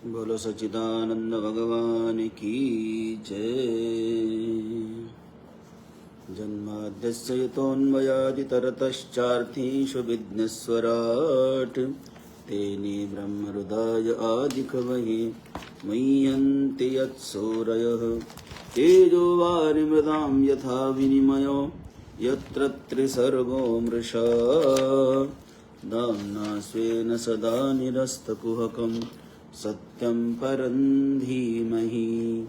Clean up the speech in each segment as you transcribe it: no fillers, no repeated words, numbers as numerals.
बोलो सच्चिदानंद भगवान की जय। जन्माद्यस्य यतोऽन्वयादितरतश्चार्थीषु विघ्नेश्वराट् तेने ब्रह्महृदाय आदिकवये मह्यन्ति यत्सूरयः तेजो वारिमृदां यथा विनिमयो यत्र त्रिसर्गो मृषा दाम्ना स्वेन सदा निरस्तकुहकम् सत्यं परं धीमहि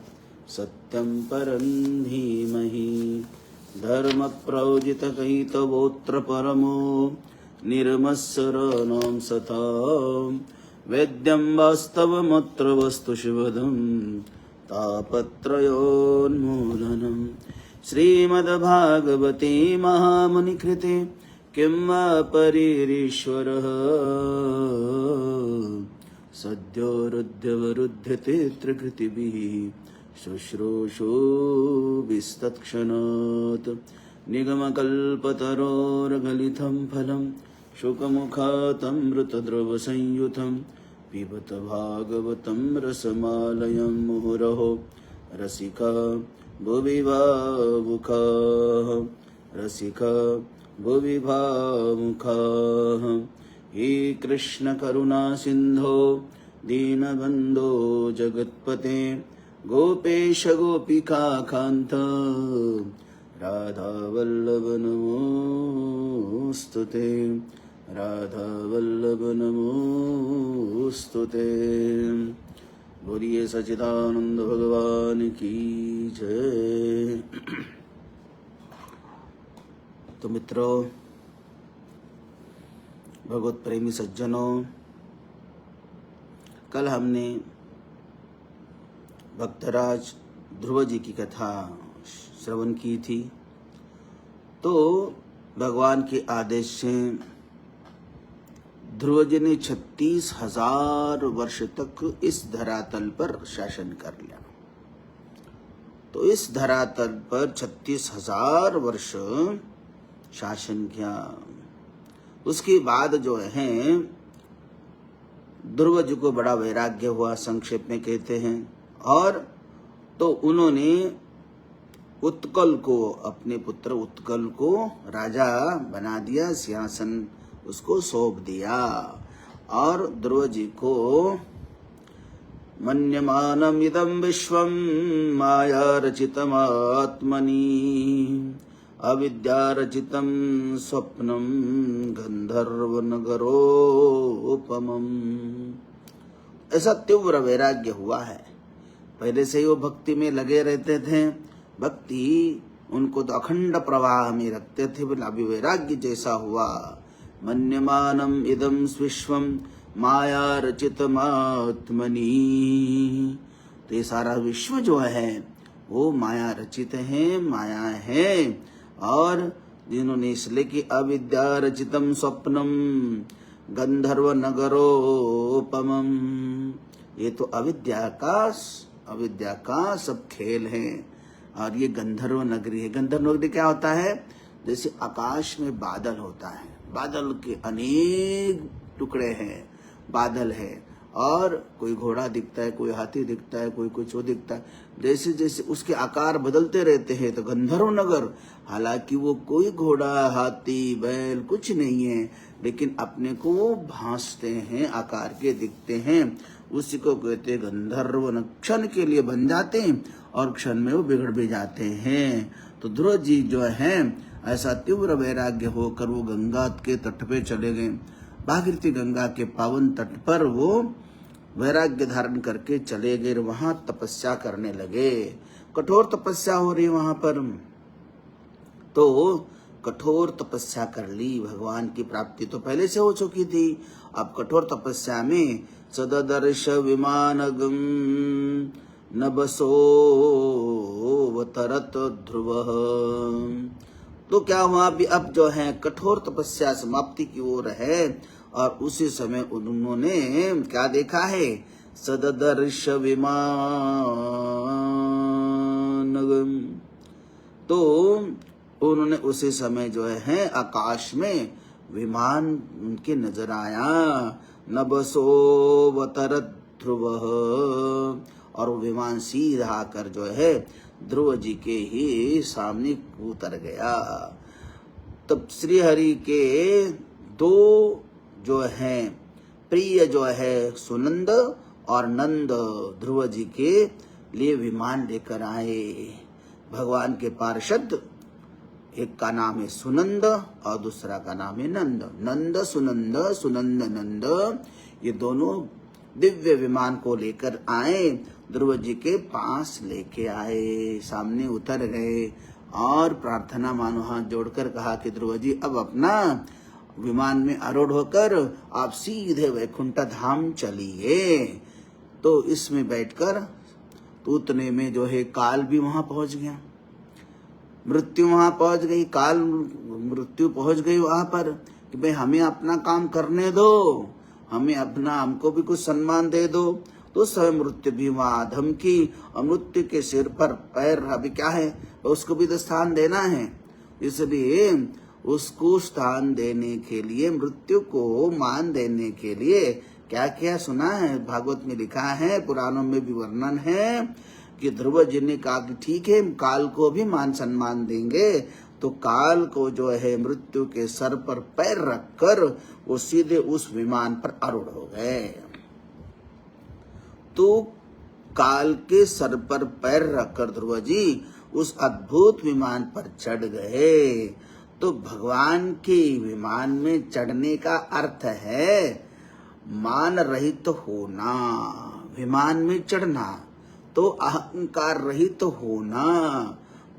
धर्मप्रौजितकैतवोऽत्र परमो निर्मत्सराणां सतां वेद्यं वास्तवमत्र वस्तुशिवदं तापत्रयोन्मूलनं श्रीमद्भागवते महामुनिकृते किं वा परेरीश्वरः सद्यो रुध्यवरुध्यते त्रिकृतिभिः शुश्रूषुभिस्तत्क्षणात् निगमकल्पतरोर्गलितं फलं शुकमुखातमृतद्रवसंयुतं पिबत भागवतं रसमालयं मुहुरहो रसिका भुवि भावुकाः हे कृष्ण करुणा सिंधो दीनबंधो जगत्पते गोपेश गोपिका कांत राधा वल्लभ नमोस्तुते बोलिए सच्चिदानंद भगवान की जय। तो मित्रों, भगवत प्रेमी सज्जनों, कल हमने भक्तराज ध्रुव जी की कथा श्रवण की थी। तो भगवान के आदेश से ध्रुव जी ने 36,000 वर्ष तक इस धरातल पर शासन कर लिया। तो इस धरातल पर 36,000 वर्ष शासन किया। उसके बाद जो है ध्रुव जी को बड़ा वैराग्य हुआ, संक्षेप में कहते हैं। और तो उन्होंने उत्कल को, अपने पुत्र उत्कल को राजा बना दिया, सिंहासन उसको सौंप दिया। और ध्रुव जी को मन्यमानम इदं विश्वम माया रचितमात्मनि अविद्यारचितं स्वप्नं गंधर्वनगरोपमम्। ऐसा तीव्र वैराग्य हुआ है। पहले से ही वो भक्ति में लगे रहते थे, भक्ति उनको तो अखंड प्रवाह में रखते थे, बोला अभी वैराग्य जैसा हुआ। मन्यमानम इदं विश्वम माया रचितमात्मनि। तो ये सारा विश्व जो है वो माया रचित है, माया है। और जिन्होंने इसलिए कि अविद्या रचितम स्वप्नम गंधर्व नगरोपमम, ये तो अविद्या का सब खेल है। और ये गंधर्व नगरी है। गंधर्व नगरी क्या होता है? जैसे आकाश में बादल होता है, बादल के अनेक टुकड़े हैं, बादल है। और कोई घोड़ा दिखता है, कोई हाथी दिखता है, कोई कुछ वो दिखता है। जैसे जैसे उसके आकार बदलते रहते हैं। तो गंधर्व नगर, हालांकि वो कोई घोड़ा, हाथी, बैल कुछ नहीं है, लेकिन अपने को वो भासते हैं, आकार के दिखते हैं। उसी को कहते हैं गंधर्व। क्षण के लिए बन जाते हैं और क्षण में वो बिगड़ भी जाते हैं। तो ध्रुव जी जो है ऐसा तीव्र वैराग्य होकर वो गंगा के तट पे चले गए। भागीरथी गंगा के पावन तट पर वो वैराग्य धारण करके चले गए। वहां तपस्या करने लगे। कठोर तपस्या हो रही वहां पर। तो कठोर तपस्या कर ली। भगवान की प्राप्ति तो पहले से हो चुकी थी। अब कठोर तपस्या में सददर्श विमानगम नभसोऽवतरत ध्रुवः। तो क्या हुआ? भी अब जो है कठोर तपस्या समाप्ति की ओर है। और उसी समय उन्होंने क्या देखा है? सददर्श विमानगम। तो उन्होंने उसी समय जो है आकाश में विमान उनके नजर आया। नभसोऽवतरत ध्रुवः, और वो विमान सीधा आकर जो है ध्रुव जी के ही सामने उतर गया। तब श्री हरि के दो जो हैं प्रिय जो है सुनंद और नंद ध्रुव जी के लिए विमान लेकर आए। भगवान के पार्षद, एक का नाम है सुनंद और दूसरा का नाम है नंद। नंद सुनंद, सुनंद नंद, ये दोनों दिव्य विमान को लेकर आए, ध्रुव जी के पास लेके आए, सामने उतर गए और प्रार्थना मानो हाथ जोड़कर कहा कि ध्रुव जी अब अपना विमान में आरूढ़ होकर आप सीधे वैकुंठ धाम चलिए। तो इसमें बैठकर तो उतने में जो है काल भी वहां पहुंच गया, मृत्यु वहां पहुंच गई, काल मृत्यु पहुंच गई वहां पर कि भाई हमें अपना काम करने दो, हमें अपना, हमको भी कुछ सम्मान दे दो। तो समय मृत्यु भी वहां धमकी, और मृत्यु के सिर पर पैर अभी क्या है, उसको भी तो स्थान देना है। इसलिए उसको स्थान देने के लिए, मृत्यु को मान देने के लिए क्या क्या सुना है, भागवत में लिखा है, पुराणों में भी वर्णन है कि ध्रुव जी ने कहा कि ठीक है काल को भी मान सम्मान देंगे। तो काल को जो है मृत्यु के सर पर पैर रखकर वो सीधे उस विमान पर आरूढ़ हो गए। तो काल के सर पर पैर रखकर ध्रुव जी उस अद्भुत विमान पर चढ़ गए। तो भगवान के विमान में चढ़ने का अर्थ है मान रहित होना, विमान में चढ़ना तो अहंकार रहित होना।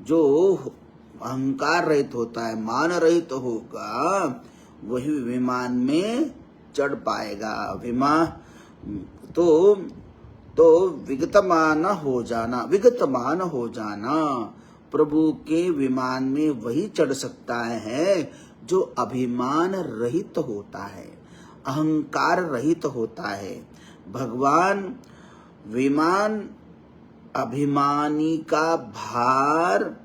जो अहंकार रहित होता है, मान रहित होगा, वही विमान में चढ़ पाएगा। विमान तो विगतमान हो जाना, विगतमान हो जाना, प्रभु के विमान में वही चढ़ सकता है जो अभिमान रहित होता है, अहंकार रहित होता है। भगवान विमान अभिमानी का भार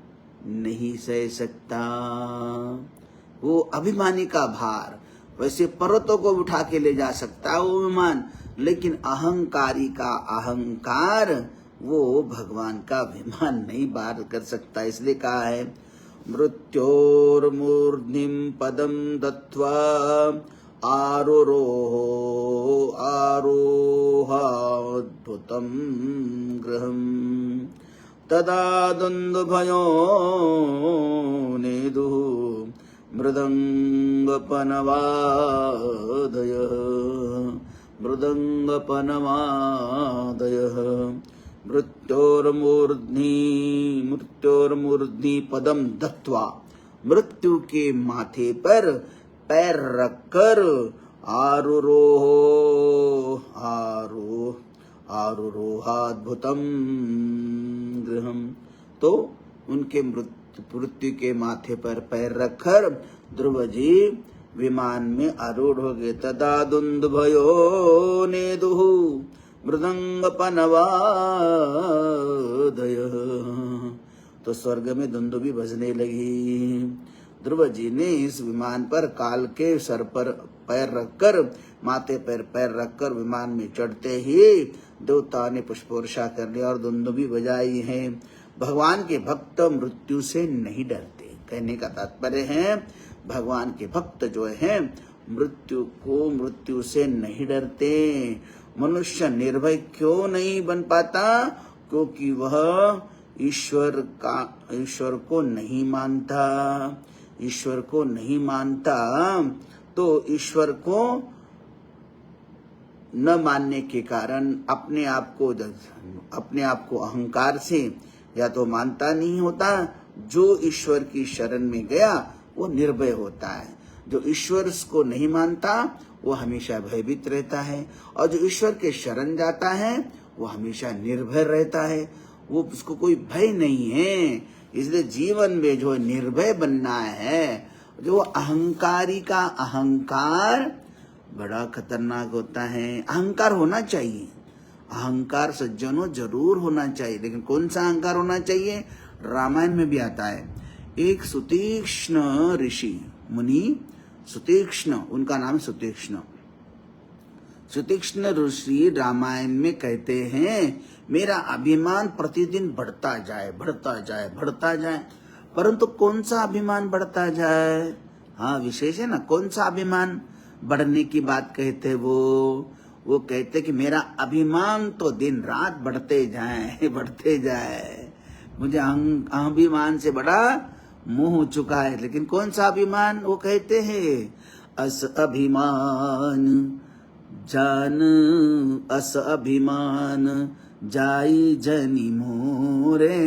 नहीं सह सकता, वो अभिमानी का भार, वैसे पर्वतों को उठा के ले जा सकता है वो विमान, लेकिन अहंकारी का अहंकार वो भगवान का विमान नहीं पार कर सकता। इसलिए कहा है मृत्योर्मूर्ध्निं पदं दत्त्वा आरोहाद्भुतं गृहम् तदा द्वन्द्वभयो नेदुः मृदङ्गपनवादयः मृत्योर्मूर्ध्नि पदम दत्वा, मृत्यु के माथे पर पैर रखकर आरुरोहाद्भुतम गृहम, तो उनके मृत्यु के माथे पर पैर रखकर ध्रुव जी विमान में आरूढ़ हो गए। तदा दुंदुभयो नेदुः मृदंगपनवादयः, तो स्वर्ग में दुंदुभी बजने लगी। ध्रुव जी ने इस विमान पर काल के सर पर पैर रखकर, माथे पर पैर रखकर विमान में चढ़ते ही देवता ने पुष्पवर्षा कर लिया और दुंदुभी बजाई है। भगवान के भक्त मृत्यु से नहीं डरते, कहने का तात्पर्य है भगवान के भक्त जो है मृत्यु से नहीं डरते। मनुष्य निर्भय क्यों नहीं बन पाता? क्योंकि वह ईश्वर को नहीं मानता। ईश्वर को नहीं मानता तो ईश्वर को न मानने के कारण अपने आप को अहंकार से या तो मानता नहीं होता। जो ईश्वर की शरण में गया वो निर्भय होता है, जो ईश्वर को नहीं मानता वो हमेशा भयभीत रहता है, और जो ईश्वर के शरण जाता है वो हमेशा निर्भय रहता है, वो उसको कोई भय नहीं है। इसलिए जीवन में जो निर्भय बनना है, जो अहंकारी का अहंकार बड़ा खतरनाक होता है। अहंकार होना चाहिए, अहंकार सज्जनों जरूर होना चाहिए, लेकिन कौन सा अहंकार होना चाहिए? रामायण में भी आता है। एक सुतीक्ष्ण ऋषि मुनि, सुतीक्ष्ण, उनका नाम सुतीक्ष्ण, सुतीक्ष्ण ऋषि रामायण में कहते हैं मेरा अभिमान प्रतिदिन बढ़ता जाए, बढ़ता जाए, बढ़ता जाए। परंतु कौन सा अभिमान बढ़ता जाए? हाँ, विशेष है ना, कौन सा अभिमान बढ़ने की बात कहते? वो कहते कि मेरा अभिमान तो दिन रात बढ़ते जाए, बढ़ते जाए। मुझे अभिमान से बड़ा मोह हो चुका है। लेकिन कौन सा अभिमान? वो कहते हैं अस अभिमान जान, अस अभिमान जाई जनि मोरे,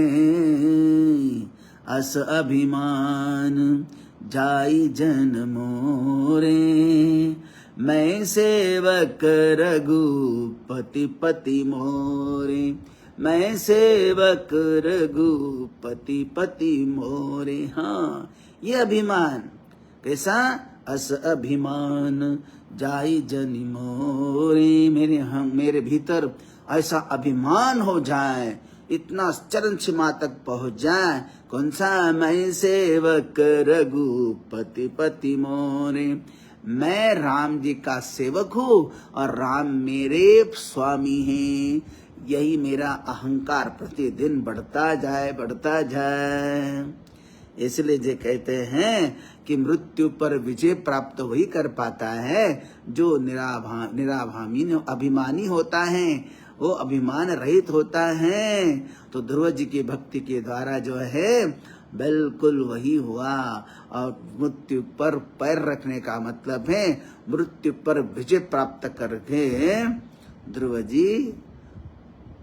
अस अभिमान जाई जन मोरे, मैं सेवक रघुपति पति मोरे, मैं सेवक रघुपति पति मोरे। हाँ, ये अभिमान कैसा? अस अभिमान जाई जनि मोरे, मेरे भीतर ऐसा अभिमान हो जाए, इतना चरण सीमा तक पहुंच जाए। कौन सा? मैं सेवक रघुपति पति मोरे, मैं राम जी का सेवक हूँ और राम मेरे स्वामी हैं। यही मेरा अहंकार प्रतिदिन बढ़ता जाए, बढ़ता जाए। इसलिए जे कहते हैं कि मृत्यु पर विजय प्राप्त वही कर पाता है जो निराभामी अभिमानी होता है, वो अभिमान रहित होता है। तो ध्रुव जी की भक्ति के द्वारा जो है बिल्कुल वही हुआ। और मृत्यु पर पैर रखने का मतलब है मृत्यु पर विजय प्राप्त करके ध्रुव जी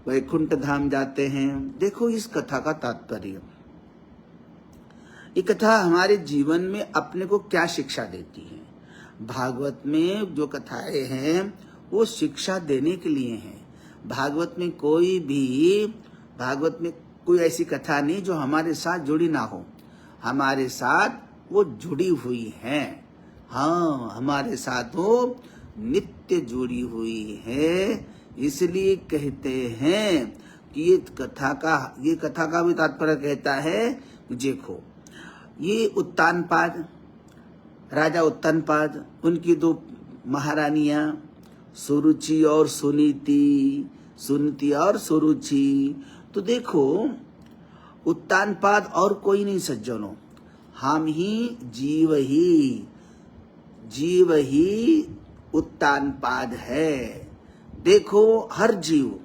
वैकुंठ धाम जाते हैं। देखो इस कथा का तात्पर्य, ये कथा हमारे जीवन में अपने को क्या शिक्षा देती है। भागवत में जो कथाएं हैं वो शिक्षा देने के लिए हैं। भागवत में कोई ऐसी कथा नहीं जो हमारे साथ जुड़ी ना हो, हमारे साथ वो जुड़ी हुई है। हाँ, हमारे साथ वो नित्य जुड़ी हुई है। इसलिए कहते हैं कि ये कथा का भी तात्पर्य कहता है। देखो, ये उत्तानपाद, राजा उत्तानपाद, उनकी दो महारानियां सुरुचि और सुनीति, सुनीति और सुरुचि। तो देखो, उत्तानपाद और कोई नहीं सज्जनों, हम ही जीव ही उत्तानपाद है। देखो, हर जीव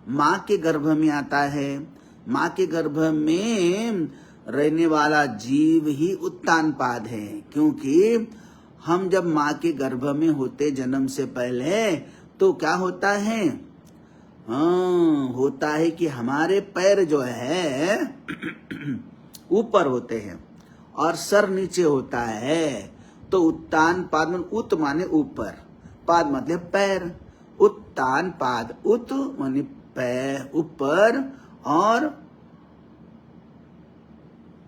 माँ के गर्भ में आता है, माँ के गर्भ में रहने वाला जीव ही उत्तानपाद है। क्योंकि हम जब माँ के गर्भ में होते जन्म से पहले तो क्या होता है? होता है कि हमारे पैर जो है ऊपर होते हैं और सर नीचे होता है। तो उत्तानपाद में उत माने ऊपर, पाद मतलब पैर। उत्तानपाद, उत माने पैर ऊपर और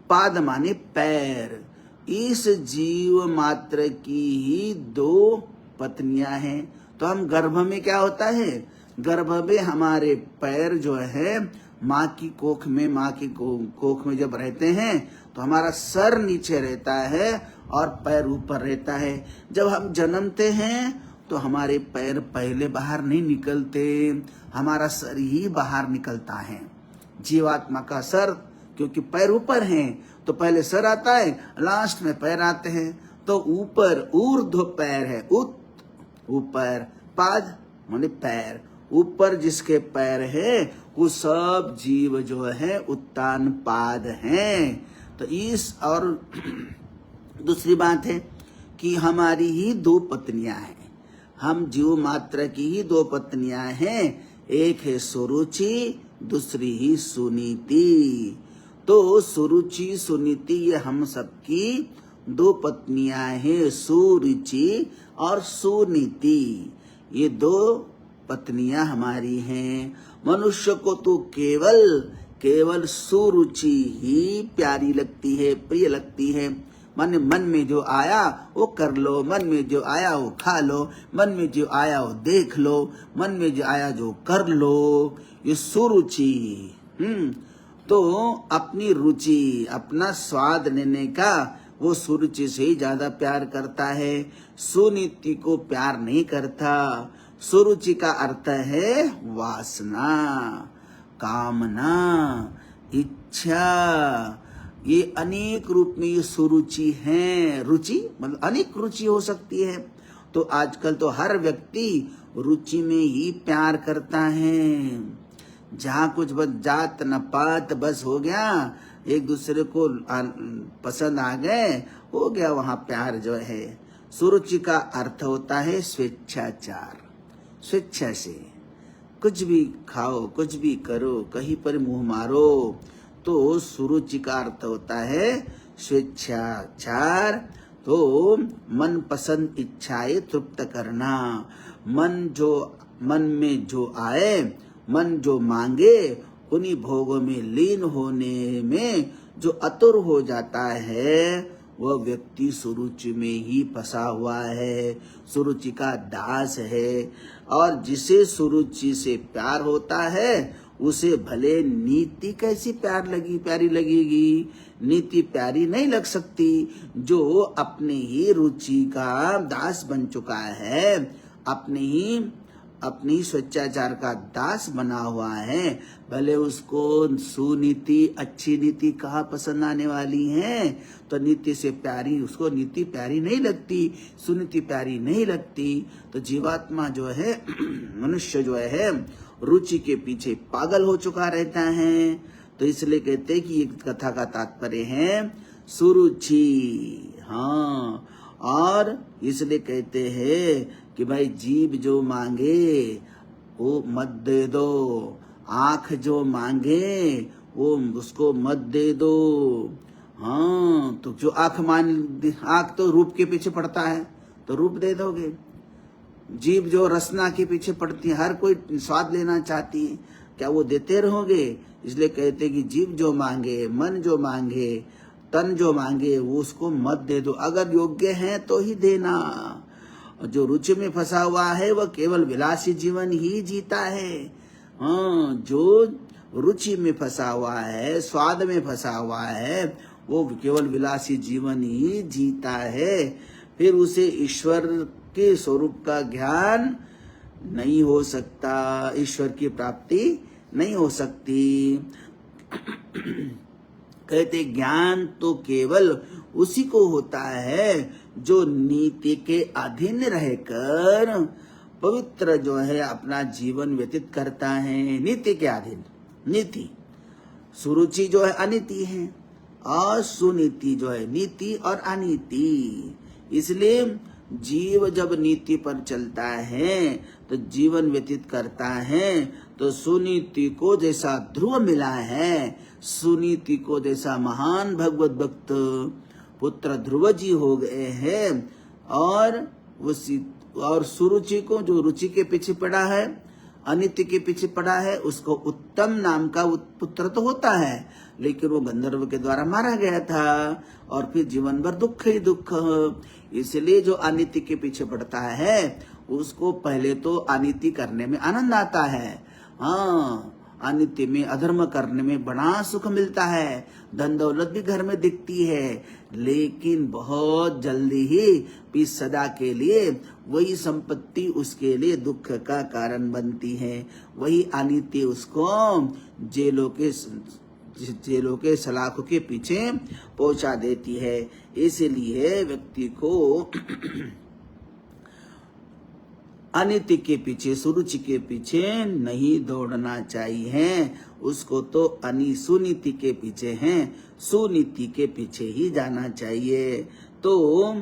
पाद माने पैर। इस जीव मात्र की ही दो पत्नियां हैं। तो हम गर्भ में क्या होता है? गर्भ में हमारे पैर जो है माँ की कोख में जब रहते हैं तो हमारा सर नीचे रहता है और पैर ऊपर रहता है। जब हम जन्मते हैं तो हमारे पैर पहले बाहर नहीं निकलते, हमारा सर ही बाहर निकलता है। जीवात्मा का सर, क्योंकि पैर ऊपर हैं तो पहले सर आता है, लास्ट में पैर आते हैं। तो ऊपर ऊर्ध्व पैर है, ऊपर, पाद माने पैर, ऊपर जिसके पैर है वो सब जीव जो है उत्तानपाद हैं। तो इस और दूसरी बात है कि हमारी ही दो पत्नियां हैं, हम जीव मात्र की ही दो पत्नियां हैं। एक है सुरुचि, दूसरी ही सुनीति। तो सुरुचि सुनीति ये हम सबकी दो पत्नियां हैं, सुरुचि और सुनीति। ये दो पत्नियां हमारी हैं। मनुष्य को तो केवल सुरुचि ही प्यारी लगती है, प्रिय लगती है। मन में जो आया वो कर लो, मन में जो आया वो खा लो, मन में जो आया वो देख लो, मन में जो आया जो कर लो, ये सुरुचि। तो अपनी रुचि, अपना स्वाद लेने का वो सुरुचि से ही ज्यादा प्यार करता है, सुनीति को प्यार नहीं करता। सुरुचि का अर्थ है वासना, कामना, इच्छा। ये अनेक रूप में ये सुरुचि है। रुचि मतलब अनेक रुचि हो सकती है। तो आजकल तो हर व्यक्ति रुचि में ही प्यार करता है। जहाँ कुछ बस जात न पात बस हो गया, एक दूसरे को पसंद आ गए, हो गया वहाँ प्यार जो है। सुरुचि का अर्थ होता है स्वेच्छाचार, स्वेच्छा से कुछ भी खाओ, कुछ भी करो, कहीं पर मुंह मारो। तो सुरुचि का अर्थ होता है स्वेच्छाचार। तो मन पसंद इच्छाएं तृप्त करना, मन में जो आए, मन जो मांगे, उन्हीं भोगों में लीन होने में जो आतुर हो जाता है, वह व्यक्ति सुरुचि में ही फंसा हुआ है, सुरुचि का दास है। और जिसे सुरुचि से प्यार होता है, उसे भले नीति कैसी प्यारी लगेगी, नीति प्यारी नहीं लग सकती। जो अपने ही रुचि का दास बन चुका है, अपनी स्वेच्छाचार का दास बना हुआ है, भले उसको सुनीति, अच्छी नीति कहाँ पसंद आने वाली है। तो नीति से प्यारी, उसको नीति प्यारी नहीं लगती, सुनीति प्यारी नहीं लगती। तो जीवात्मा जो है, मनुष्य जो है, रुचि के पीछे पागल हो चुका रहता है। तो इसलिए कहते हैं कि ये कथा का तात्पर्य है सुरुचि। हाँ, और इसलिए कहते हैं कि भाई जीभ जो मांगे वो मत दे दो, आंख जो मांगे वो उसको मत दे दो। हाँ, तो जो आंख तो रूप के पीछे पड़ता है, तो रूप दे दोगे। जीभ जो रसना के पीछे पड़ती है, हर कोई स्वाद लेना चाहती है, क्या वो देते रहोगे? इसलिए कहते कि जीभ जो मांगे, मन जो मांगे, तन जो मांगे, वो उसको मत दे दो। अगर योग्य है तो ही देना। जो रुचि में फंसा हुआ है, वह केवल विलासी जीवन ही जीता है। हाँ, जो रुचि में फंसा हुआ है, स्वाद में फंसा हुआ है, वो केवल विलासी जीवन ही जीता है। फिर उसे ईश्वर के स्वरूप का ज्ञान नहीं हो सकता, ईश्वर की प्राप्ति नहीं हो सकती। कहते ज्ञान तो केवल उसी को होता है जो नीति के अधीन रहकर पवित्र जो है अपना जीवन व्यतीत करता है। नीति के अधीन, नीति सुरुचि जो है अनीति है, और सुनीति जो है नीति और अनीति। इसलिए जीव जब नीति पर चलता है तो जीवन व्यतीत करता है, तो सुनीति को जैसा ध्रुव मिला है, सुनीति को जैसा महान भगवत भक्त पुत्र ध्रुव जी हो गए हैं, और सुरुचि को, जो रुचि के पीछे पड़ा है, अनित्य के पीछे पड़ा है, उसको उत्तम नाम का पुत्र तो होता है, लेकिन वो गंधर्व के द्वारा मारा गया था, और फिर जीवन भर दुख ही दुख। इसलिए जो अनित्य के पीछे पड़ता है, उसको पहले तो अनित्य करने में आनंद आता है। हाँ, अनित्य में, अधर्म करने में बड़ा सुख मिलता है, धन दौलत भी घर में दिखती है, लेकिन बहुत जल्दी ही सदा के लिए वही संपत्ति उसके लिए दुख का कारण बनती है। वही अनित्य उसको जेलों के सलाखों के पीछे पहुंचा देती है। इसलिए व्यक्ति को अनित्य के पीछे, सुरुचि के पीछे नहीं दौड़ना चाहिए, उसको तो सुनीति के पीछे है, सुनीति के पीछे ही जाना चाहिए। तो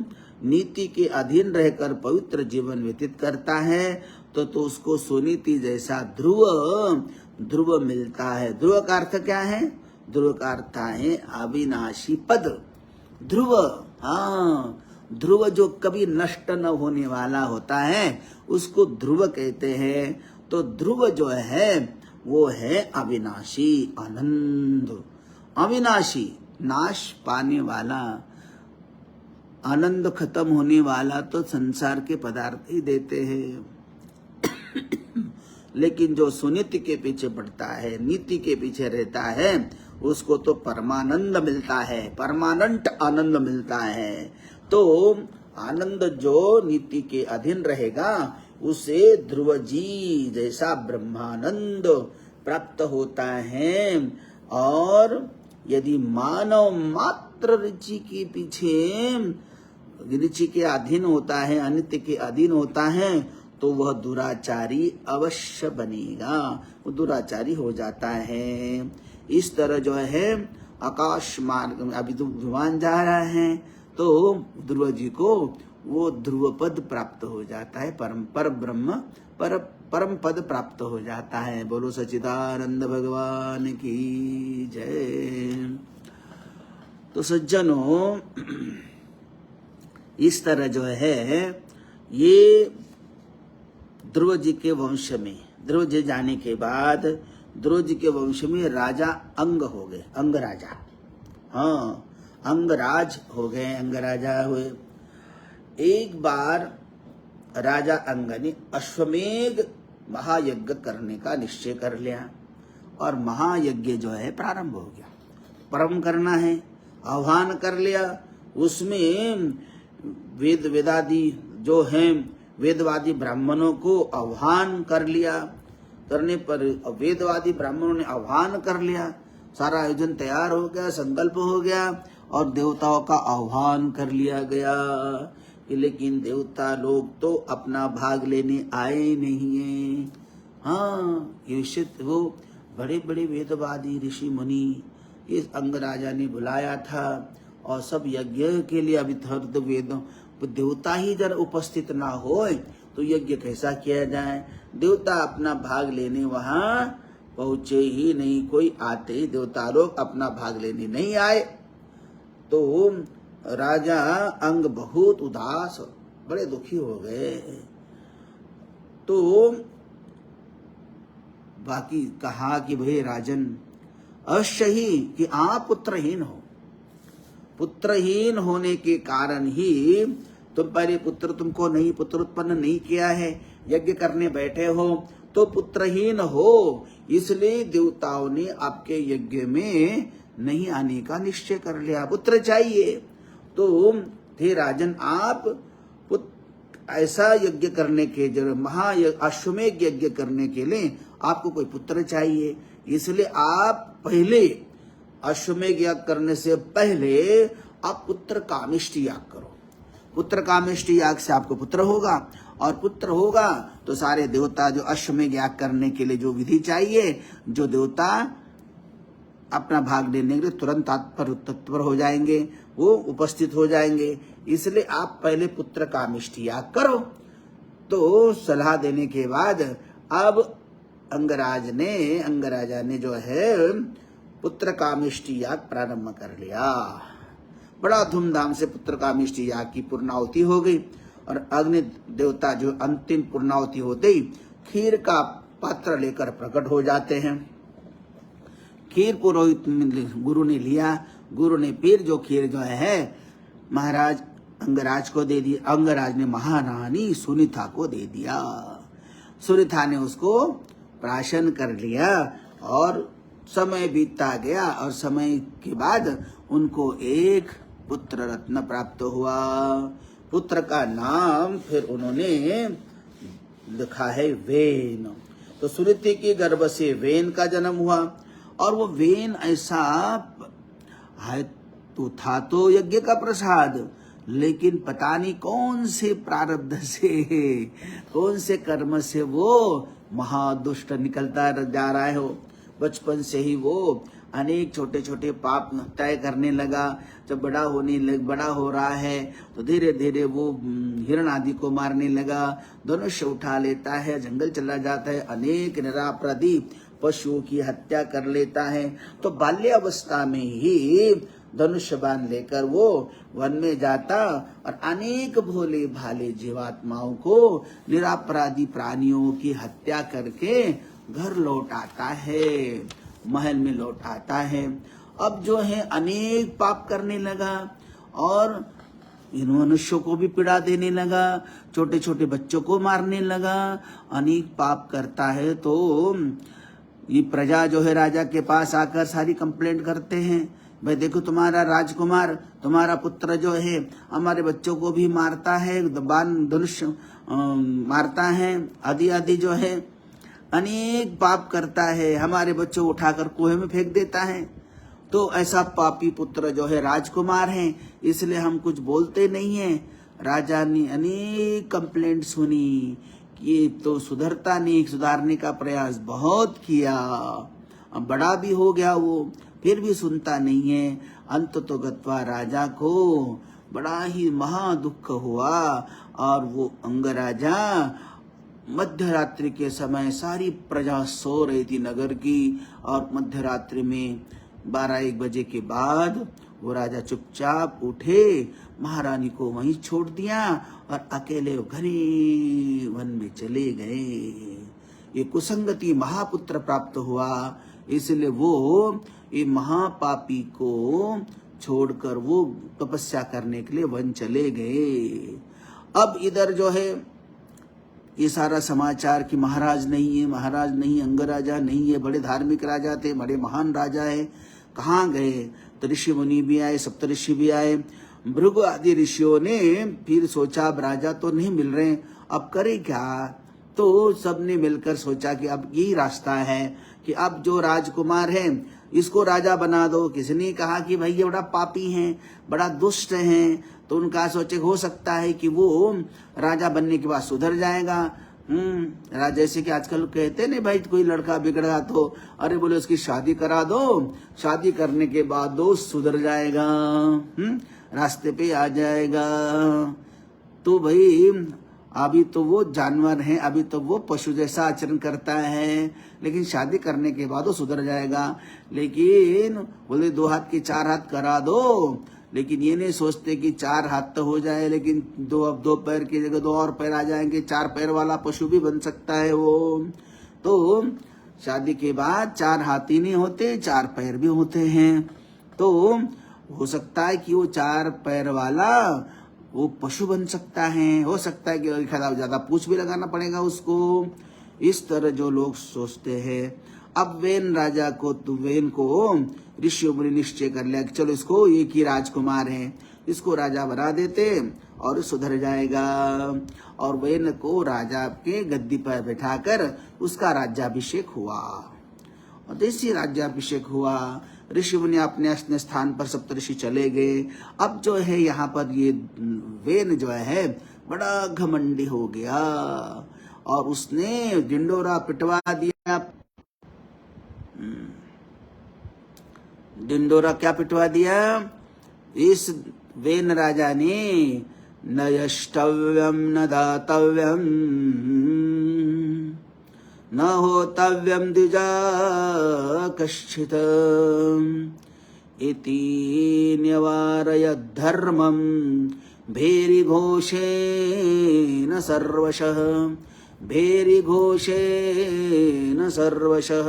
नीति के अधीन रहकर पवित्र जीवन व्यतीत करता है, तो उसको सुनीति जैसा ध्रुव मिलता है। ध्रुव का अर्थ क्या है? ध्रुव का अर्थ है अविनाशी पद, ध्रुव। हाँ, ध्रुव जो कभी नष्ट न होने वाला होता है, उसको ध्रुव कहते हैं। तो ध्रुव जो है वो है अविनाशी, आनंद, अविनाशी, नाश पाने वाला, आनंद खत्म होने वाला तो संसार के पदार्थ ही देते हैं। लेकिन जो सुनीति के पीछे पड़ता है, नीति के पीछे रहता है, उसको तो परमानंद मिलता है, परमानेंट आनंद मिलता है। तो आनंद जो नीति के अधीन रहेगा, उसे ध्रुव जी जैसा ब्रह्मानंद प्राप्त होता है। और यदि मानव मात्र रुचि के पीछे, रुचि के अधीन होता है, अनित्य के अधीन होता है, तो वह दुराचारी अवश्य बनेगा, वो दुराचारी हो जाता है। इस तरह जो है आकाश मार्ग में अभी तो विमान जा रहा है, तो ध्रुव जी को वो ध्रुव पद प्राप्त हो जाता है, परम पद प्राप्त हो जाता है। बोलो सच्चिदानंद भगवान की जय। तो सज्जनों, इस तरह जो है ये ध्रुव जी के वंश में, ध्रुव जी जाने के बाद ध्रुव जी के वंश में राजा अंग हो गए, अंग राजा, हाँ अंगराज हो गए, अंगराजा हुए। एक बार राजा अंग ने अश्वमेध महायज्ञ करने का निश्चय कर लिया, और महायज्ञ जो है प्रारंभ हो गया। प्रारंभ करना है, आह्वान कर लिया। उसमें वेदादि जो हैं, वेदवादी ब्राह्मणों को आह्वान कर लिया। करने पर वेदवादी ब्राह्मणों ने आह्वान कर लिया, सारा आयोजन तैयार हो गया, संकल्प हो गया, और देवताओं का आह्वान कर लिया गया। लेकिन देवता लोग तो अपना भाग लेने आए नहीं है। हाँ, ये वो बड़े बड़े वेदवादी ऋषि मुनि इस अंगराजा ने बुलाया था, और सब यज्ञ के लिए अभी थर्द वेदों देवता ही जरा उपस्थित ना हो तो यज्ञ कैसा किया जाए। देवता अपना भाग लेने वहां पहुंचे ही नहीं, कोई आते ही देवता लोग अपना भाग लेने नहीं आए। तो राजा अंग बहुत उदास, बड़े दुखी हो गए। तो बाकी कहा कि भाई राजन, अवश्य ही कि आप पुत्रहीन हो, पुत्रहीन होने के कारण ही तुम पहले पुत्र उत्पन्न नहीं किया है, यज्ञ करने बैठे हो तो पुत्रहीन हो, इसलिए देवताओं ने आपके यज्ञ में नहीं आने का निश्चय कर लिया, पुत्र चाहिए। तो हे राजन, आप ऐसा यज्ञ करने के जो अश्वमेध यज्ञ करने के लिए आपको कोई पुत्र चाहिए, इसलिए आप पहले अश्वमेध याग करने से पहले आप पुत्र कामिष्टि याग करो। पुत्र कामिष्टि याग से आपको पुत्र होगा, और पुत्र होगा तो सारे देवता जो अश्वमेध याग करने के लिए जो विधि चाहिए, जो देवता अपना भाग लेने के लिए तुरंत तत्पर हो जाएंगे, वो उपस्थित हो जाएंगे। इसलिए आप पहले पुत्र कामिष्टि याग करो। तो सलाह देने के बाद अब अंगराजा ने जो है पुत्र कामिष्टि याग प्रारंभ कर लिया। बड़ा धूमधाम से पुत्र कामिष्टि याग की पूर्णाहुति हो गई, और अग्नि देवता जो अंतिम पूर्णाहुति होते ही खीर का पात्र लेकर प्रकट हो जाते हैं। खीर पुरोहित गुरु ने लिया, गुरु ने फिर जो खीर जो है महाराज अंगराज को दे दी। अंगराज ने महारानी सुनीता को दे दिया। सुनीता ने उसको प्राशन कर लिया, और समय बीतता गया, और समय के बाद उनको एक पुत्र रत्न प्राप्त हुआ। पुत्र का नाम फिर उन्होंने लिखा है वेन। तो सुनीति के गर्भ से वेन का जन्म हुआ, और वो वेन ऐसा है तो था तो यज्ञ का प्रसाद, लेकिन पता नहीं कौन से प्रारब्ध से, कौन से कर्म से वो महादुष्ट निकलता जा रहा है। बचपन से ही वो अनेक छोटे छोटे पाप तय करने लगा। जब बड़ा हो रहा है तो धीरे धीरे वो हिरण आदि को मारने लगा, धनुष उठा लेता है, जंगल चला जाता है, अनेक निरापराधी पशुओं की हत्या कर लेता है। तो बाल्यावस्था में ही धनुष बाण लेकर वो वन में जाता, और अनेक भोले भाले जीवात्माओं को, निरापराधी प्राणियों की हत्या करके घर लौट आता है, महल में लौट आता है। अब जो है अनेक पाप करने लगा, और इन मनुष्यों को भी पीड़ा देने लगा, छोटे छोटे बच्चों को मारने लगा, अनेक पाप करता है। तो ये प्रजा जो है राजा के पास आकर सारी कंप्लेंट करते हैं, भाई देखो तुम्हारा राजकुमार, तुम्हारा पुत्र जो है हमारे बच्चों को भी मारता है, बाण धनुष मारता है, आदि आदि जो है अनेक पाप करता है, हमारे बच्चों को उठाकर कुएं में फेंक देता है। तो ऐसा पापी पुत्र जो है राजकुमार है, इसलिए हम कुछ बोलते नहीं है। राजा ने अनेक कंप्लेंट सुनी कि ये तो सुधरता नहीं, सुधारने का प्रयास बहुत किया, अब बड़ा भी हो गया वो, फिर भी सुनता नहीं है। अंत तो गत्वा राजा को बड़ा ही महा दुख हुआ और वो अंगराजा मध्य रात्रि के समय सारी प्रजा सो रही थी नगर की, और मध्य रात्रि में 12-1 बजे के बाद वो राजा चुपचाप उठे, महारानी को वहीं छोड़ दिया और अकेले घने वन में चले गए। ये कुसंगति महापुत्र प्राप्त हुआ, इसलिए वो ये महापापी को छोड़कर वो तपस्या करने के लिए वन चले गए। अब इधर जो है ये सारा समाचार कि महाराज नहीं है, महाराज नहीं, अंगराजा नहीं है, बड़े धार्मिक राजा थे, बड़े महान राजा है, कहाँ गए? तो ऋषि मुनि भी आए, सप्तऋषि भी आए, भृगु आदि ऋषियों ने फिर सोचा अब राजा तो नहीं मिल रहे, अब करे क्या? तो सबने मिलकर सोचा कि अब यही रास्ता है कि अब जो राजकुमार है इसको राजा बना दो। किसी ने कहा कि भाई ये बड़ा पापी है, बड़ा दुष्ट है, तो उनका सोचे हो सकता है कि वो राजा बनने के बाद सुधर जाएगा। जैसे कि आजकल कहते नहीं भाई, कोई लड़का बिगड़ा तो अरे बोले उसकी शादी करा दो, शादी करने के बाद दोस्त सुधर जाएगा, रास्ते पे आ जाएगा। तो भाई अभी तो वो जानवर है, अभी तो वो पशु जैसा आचरण करता है, लेकिन शादी करने के बाद वो सुधर जाएगा। लेकिन बोले 2 हाथ के 4 हाथ करा दो, लेकिन ये नहीं सोचते कि 4 हाथ तो हो जाए, लेकिन 2 पैर की जगह 2 और पैर आ जाएंगे, 4 पैर वाला पशु भी बन सकता है वो। तो शादी के बाद 4 हाथ ही नहीं होते, 4 पैर भी होते हैं। तो हो सकता है कि वो 4 पैर वाला वो पशु बन सकता है, हो सकता है कि ज्यादा पूछ भी लगाना पड़ेगा उसको। इस तरह जो लोग सोचते हैं। अब वेन राजा को, तो वेन को ऋषियों ने निश्चय कर लिया कि चलो इसको, एक ही राजकुमार है, इसको राजा बना देते और सुधर जाएगा। और वेन को राजा के गद्दी पर बैठाकर उसका राज्याभिषेक हुआ। और जैसे राज्याभिषेक हुआ, ऋषि मुनि अपने अपने स्थान पर सप्तऋषि चले गए। अब जो है यहाँ पर ये वेन जो है बड़ा घमंडी हो गया और उसने डिंडोरा पिटवा दिया। डिंडोरा क्या पिटवा दिया? इस वेन राजा ने न यष्टव्यम न दातव्यम न होतव्यम द्विजा कश्चित् इति न्यवारयद् धर्मं भेरिघोषेण सर्वशः, भेरिघोषेण सर्वशः।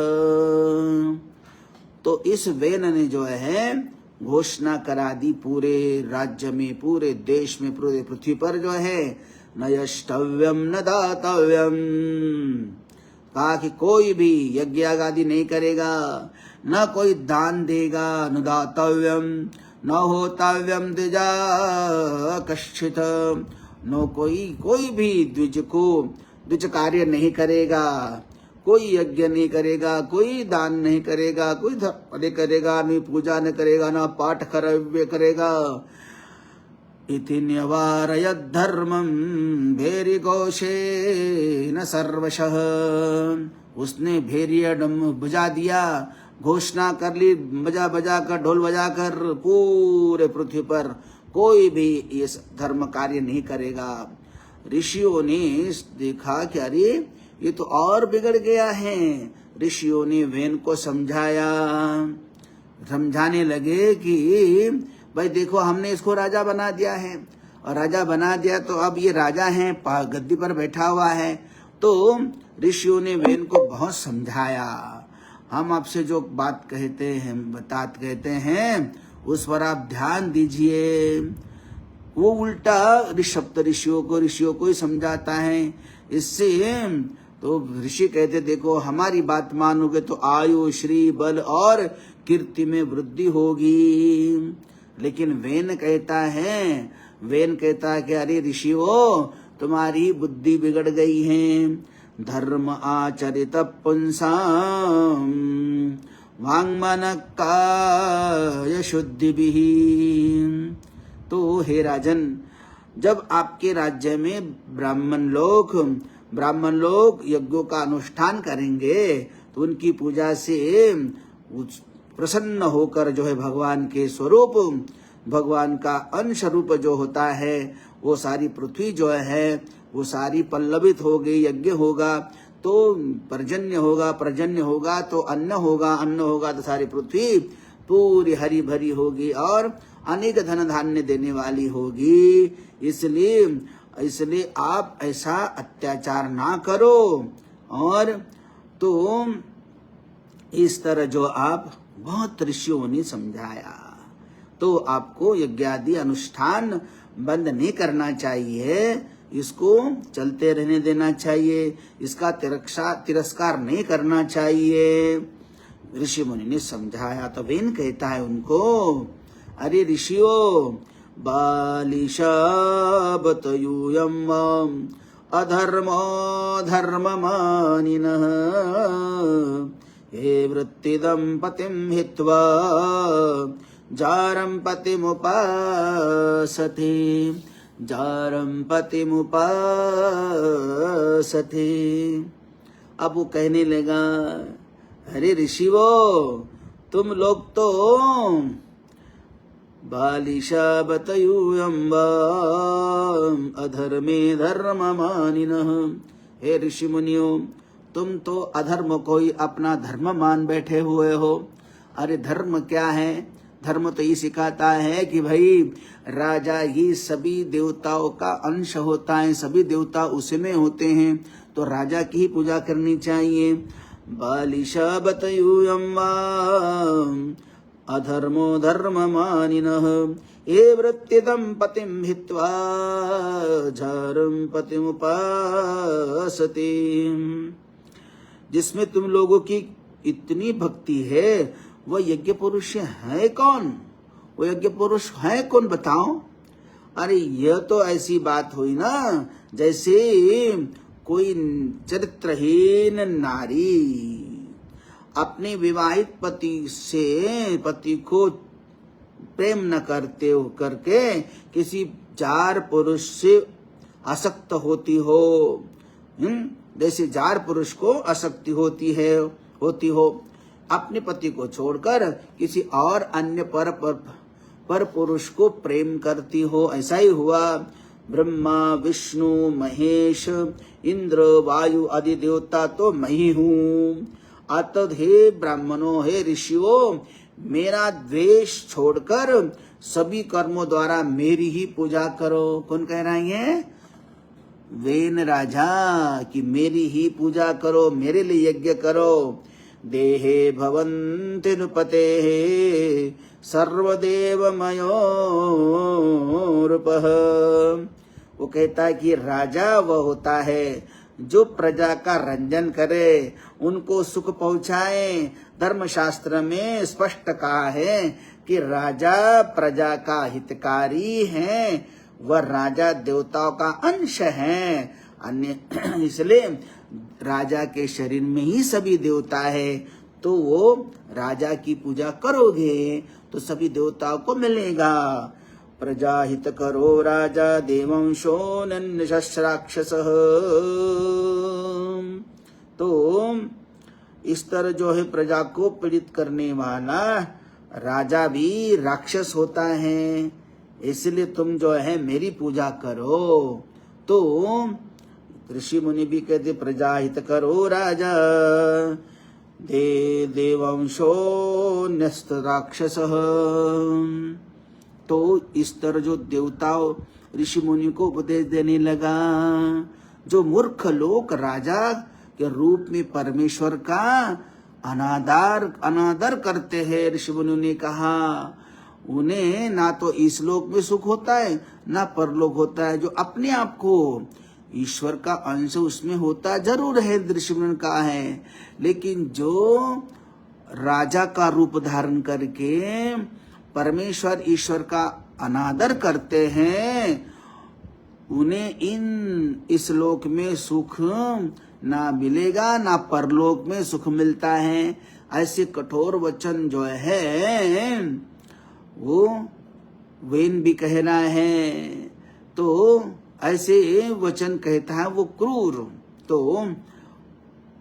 तो इस वेन ने जो है घोषणा करा दी पूरे राज्य में, पूरे देश में, पूरे पृथ्वी पर जो है न यष्टव्यम न दातव्यम, कहा कि कोई भी यज्ञ आदि नहीं करेगा, न कोई दान देगा, न दातव्यम न होतव्यम द्विजा कश्चित्, न कोई भी द्विज कार्य नहीं करेगा, कोई यज्ञ नहीं करेगा, कोई दान नहीं करेगा, कोई धर्म नहीं करेगा, नहीं पूजा नहीं करेगा, ना पाठ कर्तव्य करेगा। इति न्यवारयद् धर्मं भेरिघोषेण सर्वशः, उसने भेरिया बजा दिया, घोषणा कर ली, बजा बजा कर, ढोल बजा कर पूरे पृथ्वी पर कोई भी ये धर्म कार्य नहीं करेगा। ऋषियों ने देखा कि अरे ये तो और बिगड़ गया है। ऋषियों ने वेन को समझाया, समझाने लगे कि भाई देखो हमने इसको राजा बना दिया है, और राजा बना दिया तो अब ये राजा है, गद्दी पर बैठा हुआ है। तो ऋषियों ने वेन को बहुत समझाया, हम आपसे जो बात कहते हैं उस पर आप ध्यान दीजिए। वो उल्टा ऋषियों को ही समझाता है। इससे तो ऋषि कहते देखो हमारी बात मानोगे तो आयु, श्री, बल और कीर्ति में वृद्धि होगी। लेकिन वेन कहता है कि अरे ऋषियों तुम्हारी बुद्धि बिगड़ गई है। धर्म आचरित पुंसाम वांगमन काय शुद्धि भी। तो हे राजन, जब आपके राज्य में ब्राह्मण लोग यज्ञों का अनुष्ठान करेंगे तो उनकी पूजा से प्रसन्न होकर जो है भगवान के स्वरूप, भगवान का अंश रूप जो होता है, वो सारी पृथ्वी जो है वो सारी पल्लवित होगी। यज्ञ होगा तो पर्जन्य होगा तो अन्न होगा तो सारी पृथ्वी पूरी हरी भरी होगी और अनेक धन धान्य देने वाली होगी। इसलिए आप ऐसा अत्याचार ना करो। और तो इस तरह जो आप बहुत ऋषियों ने समझाया, तो आपको यज्ञादि अनुष्ठान बंद नहीं करना चाहिए, इसको चलते रहने देना चाहिए, इसका तिरस्कार नहीं करना चाहिए। ऋषि मुनि ने समझाया। तो वेन कहता है उनको, अरे ऋषियों, बालिशाबतयूयम् अधर्मो धर्ममानिनः हे वृत्तिदं पतिं हित्वा जारं पतिमुपासते। अब वो कहने लगा, अरे ऋषियों, तुम लोग तो बालिशाबतयूयम् अधर्मे धर्ममानिनः। हे ऋषि मुनियों, तुम तो अधर्म को ही अपना धर्म मान बैठे हुए हो। अरे धर्म क्या है? धर्म तो ये सिखाता है कि भाई राजा ही सभी देवताओं का अंश होता है, सभी देवता उसी में होते हैं, तो राजा की ही पूजा करनी चाहिए। बालिशाबतयूयम् अधर्मो धर्ममानिनः ये वृत्तिदं पतिं हित्वा झारं पतिमुपासते। जिसमें तुम लोगों की इतनी भक्ति है, वो यज्ञ पुरुष है कौन? वो यज्ञ पुरुष है कौन, बताओ? अरे यह तो ऐसी बात हुई ना, जैसे कोई चरित्रहीन नारी अपने विवाहित पति को प्रेम न करके किसी जार पुरुष से आसक्त होती हो। जैसे जार पुरुष को आसक्ति होती हो, अपने पति को छोड़कर किसी और अन्य पर पुरुष को प्रेम करती हो, ऐसा ही हुआ। ब्रह्मा विष्णु महेश इंद्र वायु आदि देवता तो मैं ही हूँ। अतः हे ब्राह्मणों, हे ऋषियों, मेरा द्वेष छोड़कर सभी कर्मों द्वारा मेरी ही पूजा करो। कौन कह रहा है? वेन राजा कि मेरी ही पूजा करो, मेरे लिए यज्ञ करो। देहे भवन्ति नृपतेः सर्वदेवमयो रूपः। वो कहता है कि राजा वह होता है जो प्रजा का रंजन करे, उनको सुख पहुंचाए। धर्मशास्त्र में स्पष्ट कहा है कि राजा प्रजा का हितकारी है, वह राजा देवताओं का अंश है। अन्य इसलिए राजा के शरीर में ही सभी देवता है, तो वो राजा की पूजा करोगे तो सभी देवताओं को मिलेगा। प्रजा हित करो राजा देवंशो नन्यशस्त्राक्षसः। तो इस तरह जो है प्रजा को पीड़ित करने वाला राजा भी राक्षस होता है, इसलिए तुम जो है मेरी पूजा करो। तो ऋषि मुनि भी कहते प्रजा हित करो राजा देवंशो न्यस्त राक्षसः। तो इस तरह जो देवताओं ऋषि मुनि को उपदेश देने लगा। जो मूर्ख लोग राजा के रूप में परमेश्वर का अनादर करते हैं, ऋषि मुनि ने कहा, उन्हें ना तो इस लोक में सुख होता है ना परलोक होता है। जो अपने आप को ईश्वर का अंश उसमें होता जरूर है, ऋषि मुनि ने कहा है, लेकिन जो राजा का रूप धारण करके परमेश्वर ईश्वर का अनादर करते हैं, उन्हें इस लोक में सुख ना मिलेगा, ना परलोक में सुख मिलता है। ऐसे कठोर वचन जो है वो वेन भी कहना है, तो ऐसे वचन कहता है वो क्रूर। तो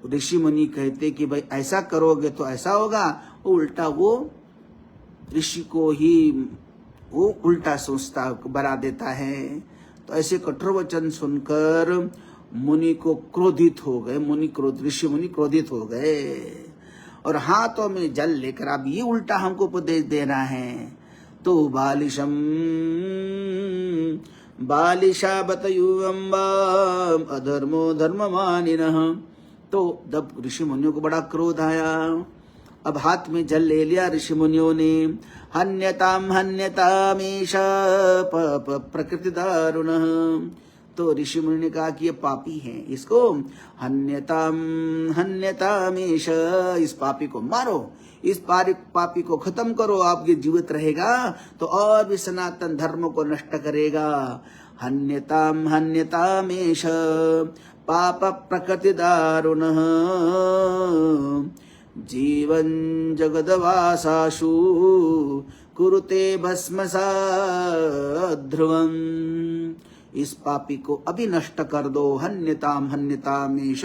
ऋषि मुनि कहते कि भाई ऐसा करोगे तो ऐसा होगा, उल्टा वो ऋषि को ही वो उल्टा सोचता बना देता है। तो ऐसे कठोर वचन सुनकर मुनि को क्रोधित हो गए, ऋषि मुनि क्रोधित हो गए और हाथों में जल लेकर अब ये उल्टा हमको उपदेश देना है। तो बालिशा बतयुवम्बा अधर्मो धर्ममानिनः। तो जब ऋषि मुनियों को बड़ा क्रोध आया, अब हाथ में जल ले लिया ऋषि मुनियों ने। हन्यतामीश प्रकृति दारुणः। तो ऋषि मुनि ने कहा कि ये पापी है, इसको हन्यतामीश, इस पापी को मारो, इस पापी को खत्म करो, आपके जीवित रहेगा तो और भी सनातन धर्म को नष्ट करेगा। हन्यतामेश पाप प्रकृति दारुणः जीवन जगदवासाशु कुरुते भस्मसात् ध्रुवम्। इस पापी को अभी नष्ट कर दो। हन्यतामेश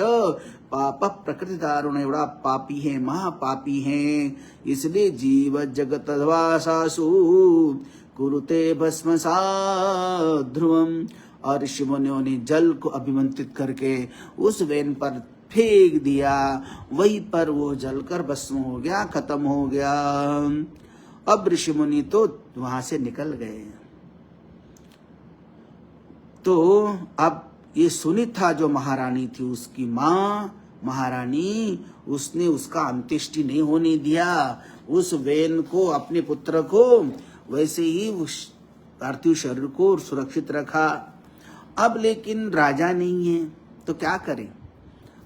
पाप प्रकृति दारुण, बड़ा पापी है, महापापी है, इसलिए जीव जगत वासासु कुरुते भस्मसात् ध्रुवम्। और ऋषि मुनियों ने जल को अभिमंत्रित करके उस वेन पर फेंक दिया, वहीं पर वो जलकर भस्म हो गया, खत्म हो गया। अब ऋषि मुनि तो वहां से निकल गए। तो अब ये सुनीता जो महारानी थी, उसकी माँ महारानी, उसने उसका अंत्येष्टि नहीं होने दिया। उस वेन को, अपने पुत्र को वैसे ही उस पार्थिव शरीर को सुरक्षित रखा। अब लेकिन राजा नहीं है तो क्या करें,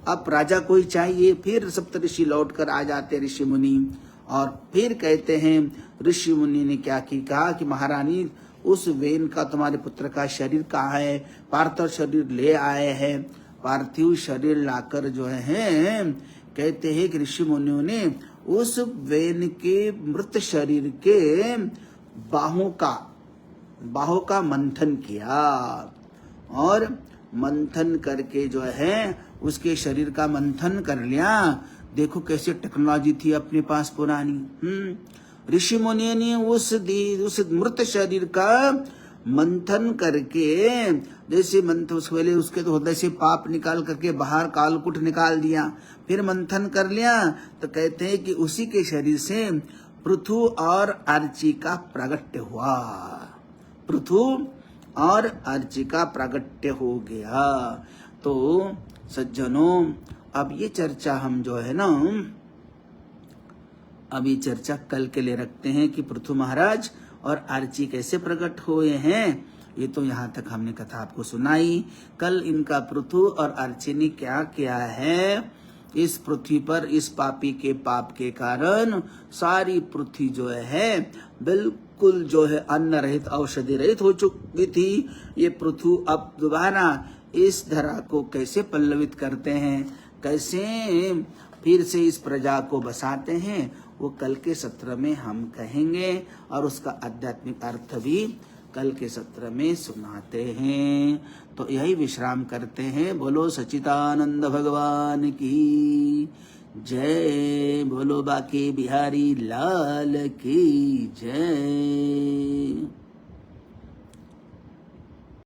अब राजा कोई चाहिए। फिर सप्तऋषि लौट कर आ जाते ऋषि मुनि और फिर कहते हैं, ऋषि मुनि ने क्या कहा कि महारानी उस वेन का, तुम्हारे पुत्र का शरीर कहाँ है? पार्थिव शरीर ले आए हैं। पार्थिव शरीर लाकर जो है कहते हैं कि ऋषि मुनियों ने उस वेन के मृत शरीर के बाहों का मंथन किया और मंथन करके जो है उसके शरीर का मंथन कर लिया। देखो कैसे टेक्नोलॉजी थी अपने पास पुरानी। ऋषि मुनि ने उस मृत शरीर का मंथन करके, जैसे मंथन उसके तो हृदय से पाप निकाल करके बाहर कालकूट निकाल दिया, फिर मंथन कर लिया। तो कहते हैं कि उसी के शरीर से पृथु और अर्ची का प्रागट्य हुआ। पृथु और अर्ची का प्रागट्य हो गया। तो सज्जनों, अब ये चर्चा हम जो है ना, अभी चर्चा कल के लिए रखते हैं कि पृथु महाराज और अर्ची कैसे प्रकट हुए हैं। ये तो यहाँ तक हमने कथा आपको सुनाई। कल इनका पृथु और अर्ची ने क्या किया है, इस पृथ्वी पर इस पापी के पाप के कारण सारी पृथ्वी जो है बिल्कुल जो है अन्न रहित, औषधि रहित हो चुकी थी। ये पृथु अब दोबारा इस धरा को कैसे पल्लवित करते हैं, कैसे फिर से इस प्रजा को बसाते हैं, वो कल के सत्र में हम कहेंगे और उसका आध्यात्मिक अर्थ भी कल के सत्र में सुनाते हैं। तो यही विश्राम करते हैं। बोलो सच्चिदानंद भगवान की जय, बोलो बाके बिहारी लाल की जय।